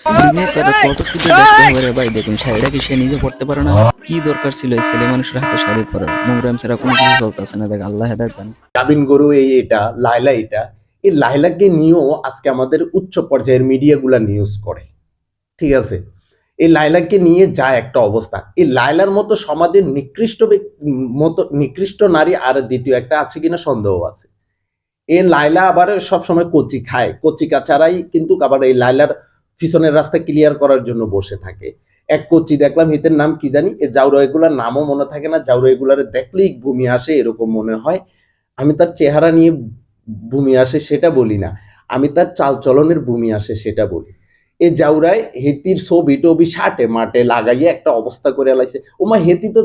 দিনে তারা কত কি দিয়ে দেখতে হবে রে ভাই। দেখুন শাড়িটা কি সে নিজে পড়তে পারে না? কি দরকার ছিল এই ছেলে মানুষের হাতে শাড়ি পরার? নোংরাম ছাড়া কোনো কিছু চলতেছে না। দেখ আল্লাহ হেদায়েত দান। গাবিন গরু এটা লায়লা, এই লায়লাকে নিয়েও আজকে আমাদের উচ্চ পর্যায়ের মিডিয়াগুলা নিউজ করে। ঠিক আছে, এই লায়লাকে নিয়ে যা একটা অবস্থা, এই লায়লার মতো সমাজের নিকৃষ্ট নারী আর দ্বিতীয় একটা আছে কিনা সন্দেহ আছে। এই লায়লা আবার সবসময় কচি খায়, কচি কাচারাই কিন্তু আবার এই লায়লার পিছনের রাস্তা ক্লিয়ার করার জন্য বসে থাকে। এক কচি দেখলাম, হিতের নাম কি জানি, এ জাউরা এগুলার নামও মনে থাকে না, জাউরা এগুলারে দেখলেই ঘুমি আসে এরকম মনে হয়। আমি তার চেহারা নিয়ে ভূমি আসে সেটা বলি না, আমি তার চালচলনের ভূমি আসে সেটা বলি। এ জাউরায় হেতির ছবি টবি শাটে মাঠে লাগাইয়া একটা অবস্থা করে লাইছে। ওমা হেতি তো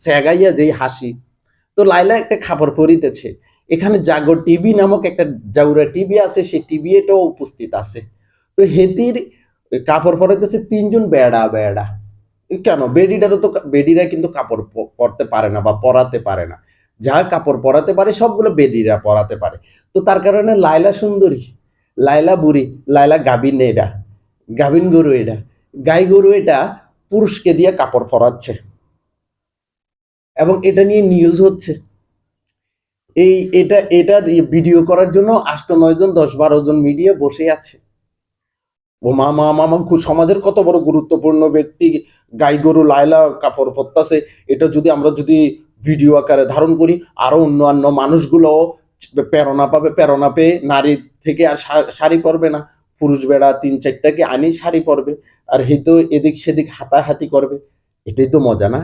স্যাগাইয়া যেই হাসি। তো লাইলা একটা খাবার পরিতেছে, এখানে জাগো টিভি নামক একটা জাউরা টিভি আছে, সেই টিভি এটাও উপস্থিত আছে। তো হেতির কাপড় পরাইতেছে তিনজন বেড়া বেড়া। কেন বেডিটারও তো, বেডিরা কিন্তু কাপড় পরতে পারে না বা পরাতে পারে না, যা কাপড় পরাতে পারে সবগুলো বেডিরা পরাতে পারে। তো তার কারণে লায়লা সুন্দরী, লায়লা বুড়ি, লায়লা গাভিন, এটা গাভিন গরু, এটা গাই গরু, এটা পুরুষকে দিয়ে কাপড় পরাচ্ছে এবং এটা নিয়ে নিউজ হচ্ছে। এই এটা এটা ভিডিও করার জন্য ৮-৯ জন ১০-১২ জন মিডিয়া বসে আছে। ও মামা মামা সমাজের কত বড় গুরুত্বপূর্ণ ব্যক্তি গাই গরু লায়লা কাপড় পরতাছে, এটা যদি আমরা ভিডিও আকারে ধারণ করি, আরো অন্যান্য মানুষগুলো প্রেরণা পাবে, প্রেরণা পেয়ে নারী থেকে আর শাড়ি পরবে না, পুরুষ বেড়া ৩-৪টাকে আনি শাড়ি পরবে, আর হেতো এদিক সেদিক হাতাহাতি করবে। এটাই তো মজা, না?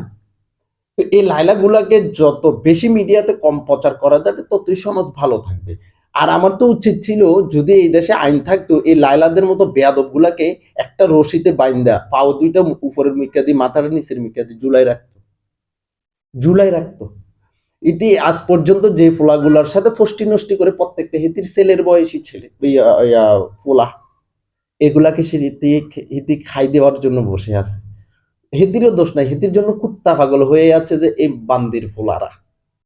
তো এই লাইলা গুলাকে যত বেশি মিডিয়াতে কম প্রচার করা যাবে ততই সমাজ ভালো থাকবে। আর আমার তো উচিত ছিল, যদি এই দেশে আইন থাকতো, এই লাইলাদের মতো বেয়াদব গুলাকে একটা রশিতে বাইন্দা পাও দুইটা উপরের মিকা দিয়ে মাথার নিচের মিকা দিয়ে ঝুলাই রাখতো। ইতি আজ পর্যন্ত যে ফোলাগুলার সাথে ফষ্টি নষ্টি করে প্রত্যেকটা হিতির ছেলের বয়সী ছেলে ফোলা, এগুলাকে সে হিতি খাই দেওয়ার জন্য বসে আছে। হেতিরও দোষ নাই, হেতির জন্য কুত্তা পাগল হয়ে আছে যে এই বান্দির ফোলারা।